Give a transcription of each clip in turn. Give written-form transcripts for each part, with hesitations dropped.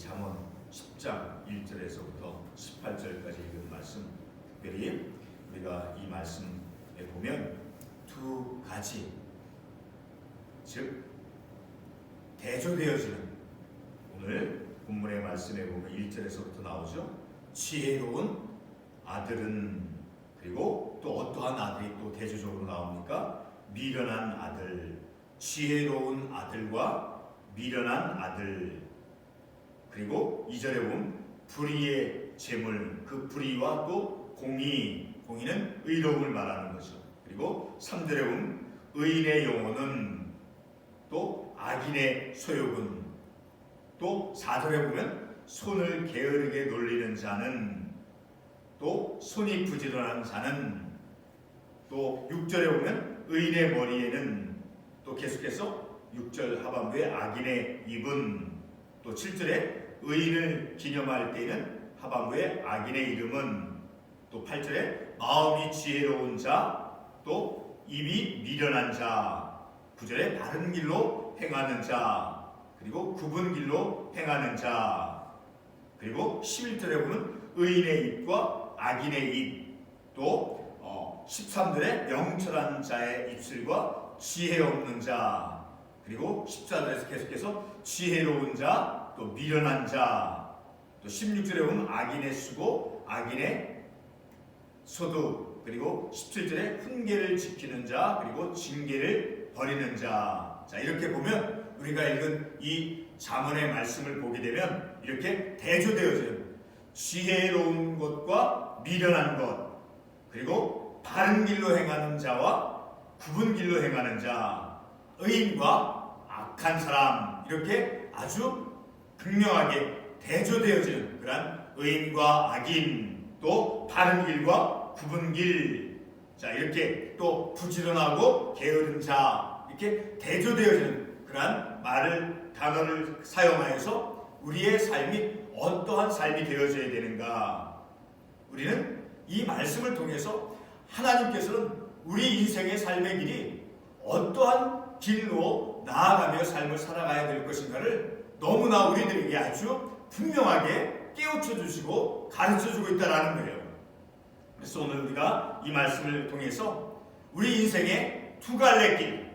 잠언 10장 1절에서부터 18절까지 읽은 말씀, 특별히 우리가 이 말씀에 보면 두 가지, 즉 대조되어지는, 오늘 본문의 말씀에 보면 1절에서부터 나오죠. 지혜로운 아들은, 그리고 또 어떠한 아들이 또 대조적으로 나옵니까? 미련한 아들, 지혜로운 아들과 미련한 아들. 그리고 2절에 보면 불의의 재물, 그 불의와 또 공의는 의로움을 말하는 거죠. 그리고 3절에 보면 의인의 영혼은, 또 악인의 소욕은, 또 4절에 보면 손을 게으르게 놀리는 자는, 또 손이 부지런한 자는, 또 6절에 보면 의인의 머리에는, 또 계속해서 6절 하반부에 악인의 입은, 또 7절에 의인을 기념할 때에는 하반부에 악인의 이름은, 또 8절에 마음이 지혜로운 자, 또 입이 미련한 자, 9절에 바른 길로 행하는 자, 그리고 굽은 길로 행하는 자, 그리고 11절에 보면 의인의 입과 악인의 입, 또 13절에 명철한 자의 입술과 지혜 없는 자, 그리고 14절에서 계속해서 지혜로운 자, 또 미련한 자, 또 16절에 보면 악인의 수고, 악인의 소득, 그리고 17절에 훈계를 지키는 자, 그리고 징계를 버리는 자. 자, 이렇게 보면 우리가 읽은 이 잠언의 말씀을 보게 되면 이렇게 대조되어져요. 지혜로운 것과 미련한 것, 그리고 바른 길로 행하는 자와 굽은 길로 행하는 자, 의인과 악한 사람, 이렇게 아주 분명하게 대조되어지는 그런 의인과 악인, 또 바른 길과 굽은 길, 자, 이렇게 또 부지런하고 게으른 자, 이렇게 대조되어지는 그러한 단어를 사용하여서 우리의 삶이 어떠한 삶이 되어져야 되는가. 우리는 이 말씀을 통해서 하나님께서는 우리 인생의 삶의 길이 어떠한 길로 나아가며 삶을 살아가야 될 것인가를 너무나 우리들에게 아주 분명하게 깨우쳐 주시고 가르쳐 주고 있다는 거예요. 그래서 오늘 우리가 이 말씀을 통해서 우리 인생의 두 갈래 길,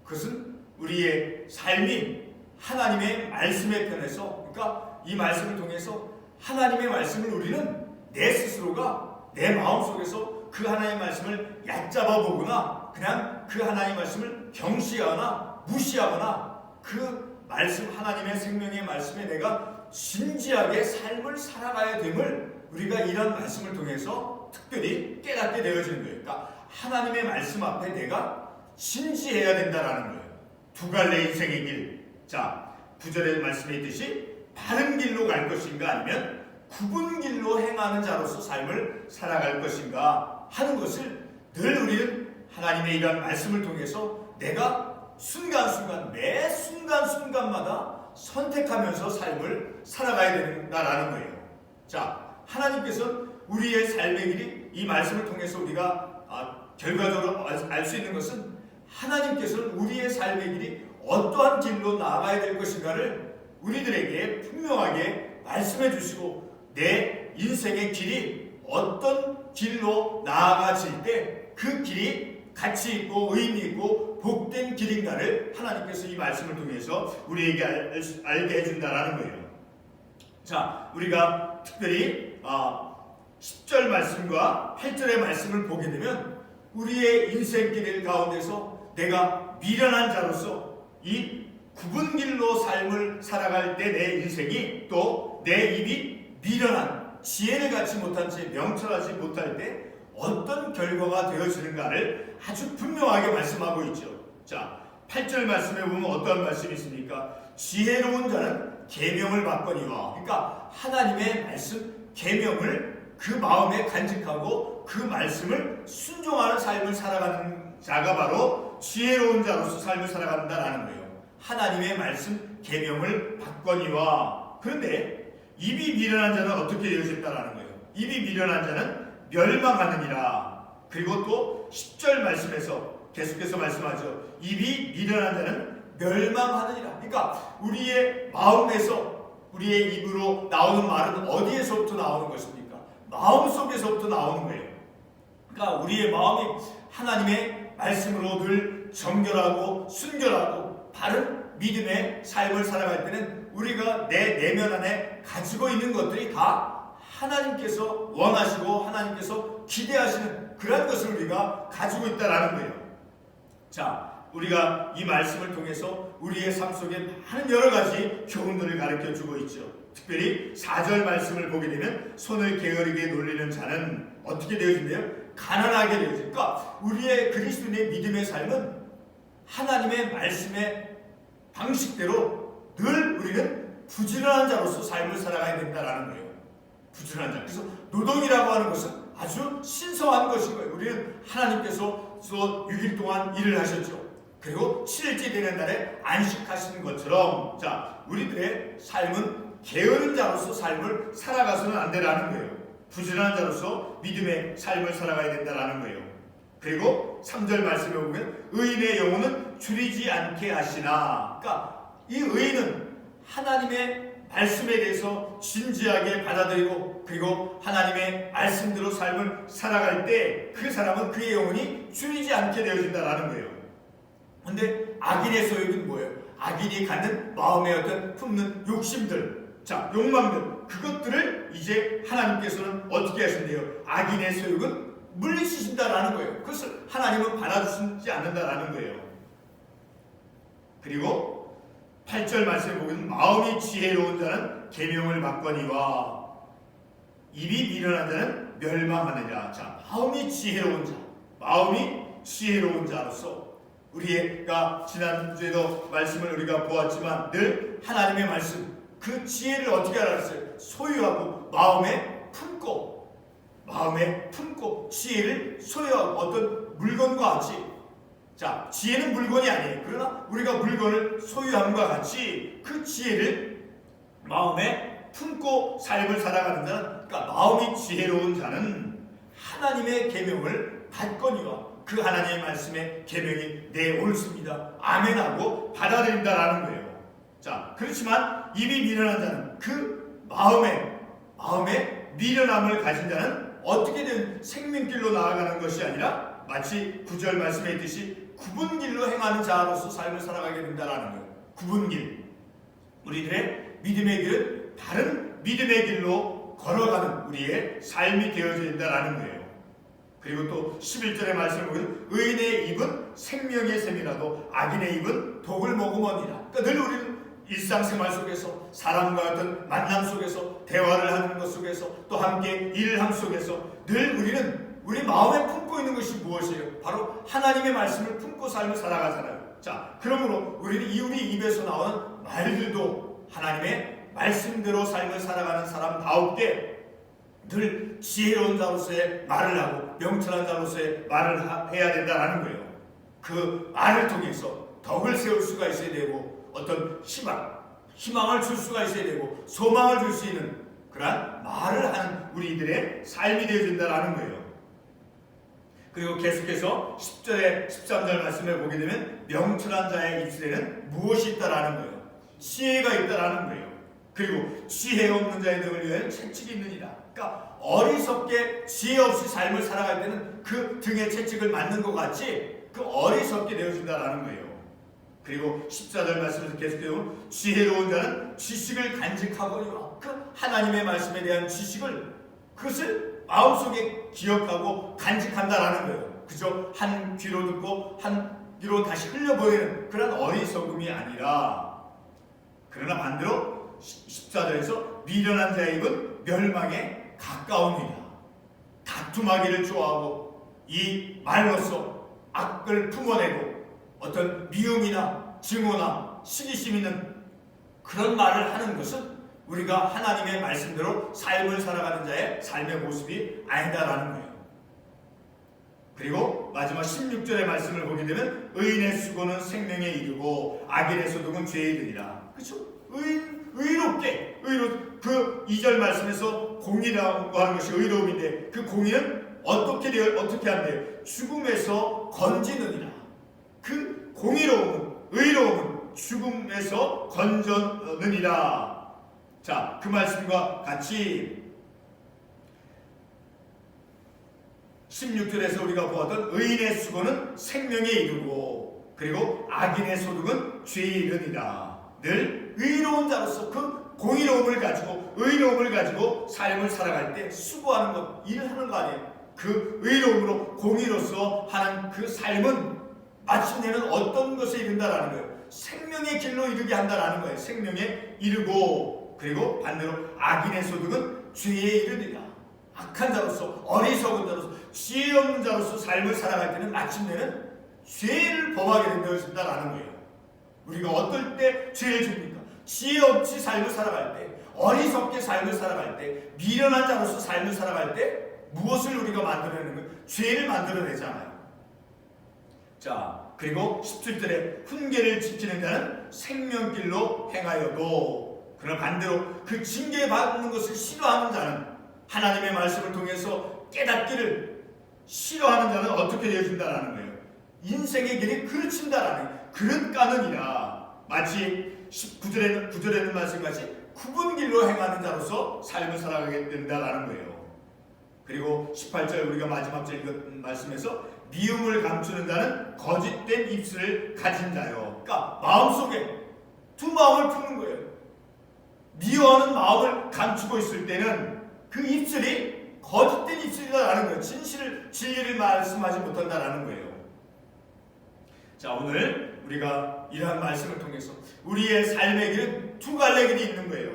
그것은 우리의 삶이 하나님의 말씀에 편해서, 그러니까 이 말씀을 통해서 하나님의 말씀을 우리는 내 스스로가 내 마음속에서 그 하나님의 말씀을 얕잡아 보거나 그냥 그 하나님의 말씀을 경시하거나 무시하거나 그 말씀, 하나님의 생명의 말씀에 내가 진지하게 삶을 살아가야 됨을 우리가 이런 말씀을 통해서 특별히 깨닫게 되어지는 거예요. 그러니까 하나님의 말씀 앞에 내가 진지해야 된다라는 거예요. 두 갈래 인생의 길. 자, 9절의 말씀에 있듯이 바른 길로 갈 것인가, 아니면 굽은 길로 행하는 자로서 삶을 살아갈 것인가 하는 것을 늘 우리는 하나님의 이러한 말씀을 통해서 내가 순간순간, 매 순간순간마다 선택하면서 삶을 살아가야 된다라는 거예요. 자, 하나님께서는 우리의 삶의 길이 이 말씀을 통해서 우리가 결과적으로 알 수 있는 것은 하나님께서는 우리의 삶의 길이 어떠한 길로 나아가야 될 것인가를 우리들에게 분명하게 말씀해 주시고, 내 인생의 길이 어떤 길로 나아가질 때 그 길이 가치 있고 의미 있고 복된 길인가를 하나님께서 이 말씀을 통해서 우리에게 알게 해준다라는 거예요. 자, 우리가 특별히 10절 말씀과 8절의 말씀을 보게 되면 우리의 인생길 가운데서 내가 미련한 자로서 이 굽은 길로 삶을 살아갈 때 내 인생이, 또 내 입이 미련한, 지혜를 갖지 못한 채 명철하지 못할 때 어떤 결과가 되어지는가를 아주 분명하게 말씀하고 있죠. 자, 8절 말씀에 보면 어떠한 말씀이 있습니까? 지혜로운 자는 계명을 받거니와, 그러니까 하나님의 말씀, 계명을 그 마음에 간직하고 그 말씀을 순종하는 삶을 살아가는 자가 바로 지혜로운 자로서 삶을 살아간다라는 거예요. 하나님의 말씀, 계명을 받거니와. 그런데 입이 미련한 자는 어떻게 되어졌다라는 거예요. 입이 미련한 자는 멸망하느니라. 그리고 또 10절 말씀에서 계속해서 말씀하죠. 입이 미련한 자는 멸망하느니라. 그러니까 우리의 마음에서 우리의 입으로 나오는 말은 어디에서부터 나오는 것입니까? 마음속에서부터 나오는 거예요. 그러니까 우리의 마음이 하나님의 말씀으로 늘 정결하고 순결하고 바른 믿음의 삶을 살아갈 때는 우리가 내 내면 안에 가지고 있는 것들이 다 하나님께서 원하시고 하나님께서 기대하시는 그런 것을 우리가 가지고 있다라는 거예요. 자, 우리가 이 말씀을 통해서 우리의 삶 속에 많은 여러 가지 교훈들을 가르쳐 주고 있죠. 특별히 4절 말씀을 보게 되면 손을 게으르게 놀리는 자는 어떻게 되어진대요? 가난하게 되어집니다. 그러니까 우리의 그리스도인의 믿음의 삶은 하나님의 말씀의 방식대로 늘 우리는 부지런한 자로서 삶을 살아가야 된다는 거예요. 부지런한 자. 그래서 노동이라고 하는 것은 아주 신성한 것인 거예요. 우리는 하나님께서 6일 동안 일을 하셨죠. 그리고 7일째 되는 날에 안식하시는 것처럼, 자, 우리들의 삶은 게으른 자로서 삶을 살아가서는 안 되라는 거예요. 부지런한 자로서 믿음의 삶을 살아가야 된다는 거예요. 그리고 3절 말씀에 보면 의인의 영혼은 줄이지 않게 하시나. 그러니까 이 의인은 하나님의 말씀에 대해서 진지하게 받아들이고 그리고 하나님의 말씀대로 삶을 살아갈 때 그 사람은 그의 영혼이 줄이지 않게 되어진다는 거예요. 근데 악인의 소욕은 뭐예요? 악인이 갖는 마음의 어떤 품는 욕심들, 자, 욕망들, 그것들을 이제 하나님께서는 어떻게 하신대요? 악인의 소욕은 물리치신다라는 거예요. 그것을 하나님은 받아주시지 않는다라는 거예요. 그리고 8절 말씀에 보면 마음이 지혜로운 자는 계명을 받거니와 입이 미련한 자는 멸망하느냐. 자, 마음이 지혜로운 자, 마음이 지혜로운 자로서 우리가 지난주에도 말씀을 우리가 보았지만 늘 하나님의 말씀, 그 지혜를 어떻게 알았어요? 소유하고 마음에 품고 지혜를 소유하고 어떤 물건과 같이, 자, 지혜는 물건이 아니에요. 그러나 우리가 물건을 소유함과 같이 그 지혜를 마음에 품고 삶을 살아가는 자는, 그러니까 마음이 지혜로운 자는 하나님의 계명을 받거니와 그 하나님의 말씀의 계명이 내 옳습니다, 아멘하고 받아들인다라는 거예요. 자, 그렇지만 입이 미련한 자는 그 마음에 미련함을 가진 자는 어떻게 된 생명길로 나아가는 것이 아니라 마치 9절 말씀에 있듯이 굽은 길로 행하는 자로서 삶을 살아가게 된다라는 거예요. 굽은 길. 우리들의 믿음의 길은 다른 믿음의 길로 걸어가는 우리의 삶이 되어져야 된다라는 거예요. 그리고 또 11절의 말씀을 보면 의인의 입은 생명의 샘이라도 악인의 입은 독을 머금으니라. 그러니까 늘 우리는 일상생활 속에서 사람과 어떤 만남 속에서 대화를 하는 것 속에서 또 함께 일함 속에서 늘 우리는 우리 마음에 품고 있는 것이 무엇이에요? 바로 하나님의 말씀을 품고 삶을 살아가잖아요. 자, 그러므로 우리는 우리 입에서 나오는 말들도 하나님의 말씀대로 삶을 살아가는 사람다우게 늘 지혜로운 자로서의 말을 하고 명철한 자로서의 말을 해야 된다는 거예요. 그 말을 통해서 덕을 세울 수가 있어야 되고 어떤 희망을 줄 수가 있어야 되고 소망을 줄 수 있는 그러한 말을 하는 우리들의 삶이 되어진다는 거예요. 그리고 계속해서 10절에 13절 말씀을 보게 되면 명철한 자의 입술에는 무엇이 있다라는 거예요? 지혜가 있다라는 거예요. 그리고 지혜 없는 자의 등을 위하여 채찍이 있느니라. 그러니까 어리석게 지혜 없이 삶을 살아갈 때는 그 등에 채찍을 맞는 것 같이 그 어리석게 되어진다라는 거예요. 그리고 14절 말씀에서 계속해서 지혜로운 자는 지식을 간직하거니와 그 하나님의 말씀에 대한 지식을 그것을 마음속에 기억하고 간직한다라는 거예요. 그저 한 귀로 듣고 한 귀로 다시 흘려보이는 그런 어리석음이 아니라, 그러나 반대로 14절에서 미련한 자의 입은 멸망에 가까우니라. 다툼하기를 좋아하고 이 말로써 악을 품어내고 어떤 미움이나 증오나 시기심 있는 그런 말을 하는 것은 우리가 하나님의 말씀대로 삶을 살아가는 자의 삶의 모습이 아니다라는 거예요. 그리고 마지막 16절의 말씀을 보게 되면 의인의 수고는 생명에 이르고 악인의 소득은 죄에 이르리라. 그렇죠? 의롭게 그 2절 말씀에서 공의라고 하는 것이 의로움인데 그 공의는 어떻게 한대요? 죽음에서 건지느니라. 그 공의로움은 의로움은 죽음에서 건져느니라. 자, 그 말씀과 같이 16절에서 우리가 보았던 의인의 수고는 생명에 이르고 그리고 악인의 소득은 죄에 이르니라. 늘 의로운 자로서 그 공의로움을 가지고 의로움을 가지고 삶을 살아갈 때 수고하는 것, 일을 하는 거 아니에요. 그 의로움으로 공의로서 하는 그 삶은 마침내는 어떤 것에 이른다라는 거예요. 생명의 길로 이르게 한다라는 거예요. 생명에 이르고 그리고 반대로 악인의 소득은 죄에 이르니라. 악한 자로서 어리석은 자로서 지혜 없는 자로서 삶을 살아갈 때는 마침내는 죄를 범하게 된다라는 거예요. 우리가 어떨 때 죄를 집니까? 지혜 없이 삶을 살아갈 때, 어리석게 삶을 살아갈 때, 미련한 자로서 삶을 살아갈 때 무엇을 우리가 만들어내는 거예요? 죄를 만들어내잖아요. 자, 그리고 17절에 훈계를 지키는 자는 생명길로 행하여도, 그러나 반대로 그 징계받는 것을 싫어하는 자는, 하나님의 말씀을 통해서 깨닫기를 싫어하는 자는 어떻게 되어진다라는 거예요. 인생의 길이 그르친다라는 그릇 가느니라. 마치 19절에는 말씀같이 굽은 길로 행하는 자로서 삶을 살아가게 된다라는 거예요. 그리고 18절 우리가 마지막 절 읽은 말씀에서 미움을 감추는 자는 거짓된 입술을 가진 자요. 그러니까 마음속에 두 마음을 품는 거예요. 미워하는 마음을 감추고 있을 때는 그 입술이 거짓된 입술이라는 거예요. 진리를 말씀하지 못한다라는 거예요. 자, 오늘 우리가 이러한 말씀을 통해서 우리의 삶의 길은 두 갈래 길이 있는 거예요.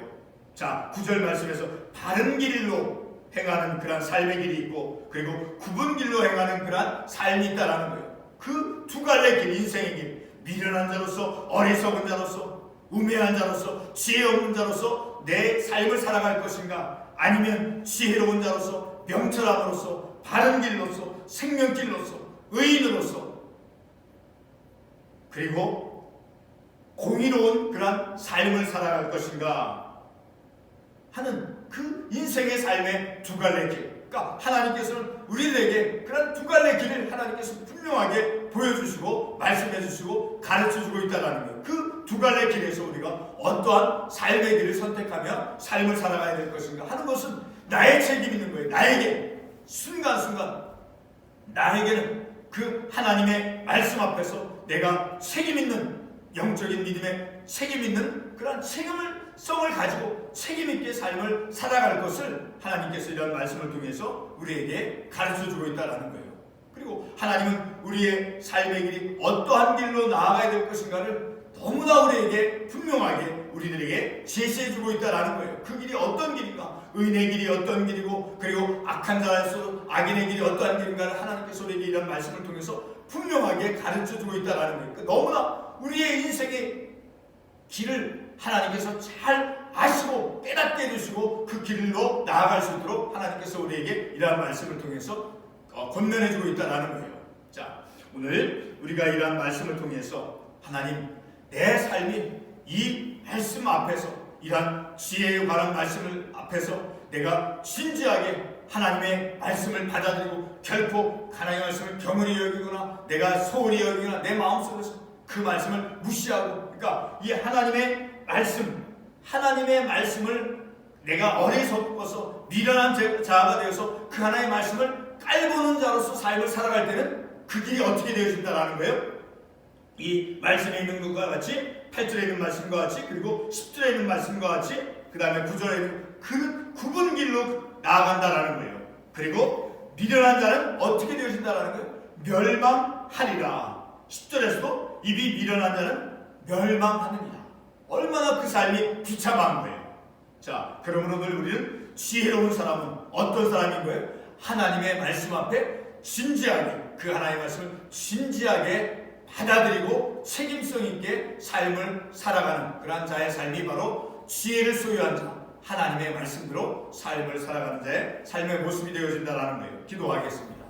자, 9절 말씀에서 바른 길로 행하는 그런 삶의 길이 있고 그리고 굽은 길로 행하는 그런 삶이 있다라는 거예요. 그 두 갈래 길, 인생의 길, 미련한 자로서 어리석은 자로서 우매한 자로서 지혜 없는 자로서 내 삶을 살아갈 것인가, 아니면 지혜로운 자로서 명철함으로써 바른 길로서 생명길로서 의인으로서 그리고 공의로운 그런 삶을 살아갈 것인가 하는 그 인생의 삶의 두 갈래 길. 그러니까 하나님께서는 우리들에게 그런 두 갈래 길을 하나님께서 분명하게 보여주시고 말씀해 주시고 가르쳐주고 있다는 거예요. 그 두 갈래 길에서 우리가 어떠한 삶의 길을 선택하며 삶을 살아가야 될 것인가 하는 것은 나의 책임이 있는 거예요. 나에게 순간순간 나에게는 그 하나님의 말씀 앞에서 내가 책임 있는 영적인 믿음의 책임 있는 그런 성을 가지고 책임 있게 삶을 살아갈 것을 하나님께서 이런 말씀을 통해서 우리에게 가르쳐주고 있다는 거예요. 그리고 하나님은 우리의 삶의 길이 어떠한 길로 나아가야 될 것인가를 너무나 우리에게 분명하게 우리들에게 제시해주고 있다는 거예요. 그 길이 어떤 길인가, 의인의 길이 어떤 길이고 그리고 악한 자에서 악인의 길이 어떠한 길인가를 하나님께서 우리에게 이런 말씀을 통해서 분명하게 가르쳐주고 있다는 거예요. 그러니까 너무나 우리의 인생의 길을 하나님께서 잘 아시고 깨닫게 해주시고 그 길로 나아갈 수 있도록 하나님께서 우리에게 이러한 말씀을 통해서 권면해주고 있다는 거예요. 자, 오늘 우리가 이러한 말씀을 통해서 하나님, 내 삶이 이 말씀 앞에서, 이러한 지혜에 관한 말씀을 앞에서 내가 진지하게 하나님의 말씀을 받아들이고 결코 하나님의 말씀을 경은히 여기거나 내가 소홀히 여기거나 내 마음속에서 그 말씀을 무시하고, 그러니까 이 하나님의 말씀을 내가 어리석어서 미련한 자가 되어서 그 하나님의 말씀을 깔보는 자로서 삶을 살아갈 때는 그 길이 어떻게 되어진다는 거예요? 이 말씀에 있는 것과 같이 8절에 있는 말씀과 같이 그리고 10절에 있는 말씀과 같이 그 다음에 9절에 있는 그 굽은 길로 나아간다라는 거예요. 그리고 미련한 자는 어떻게 되어진다라는 거예요? 멸망하리라. 10절에서도 입이 미련한 자는 멸망하느니라. 얼마나 그 삶이 비참한 거예요. 자, 그러므로 늘 우리는 지혜로운 사람은 어떤 사람인 거예요? 하나님의 말씀 앞에 진지하게, 그 하나님의 말씀을 진지하게 받아들이고 책임성 있게 삶을 살아가는 그런 자의 삶이 바로 지혜를 소유한 자, 하나님의 말씀대로 삶을 살아가는 자의 삶의 모습이 되어진다는 거예요. 기도하겠습니다.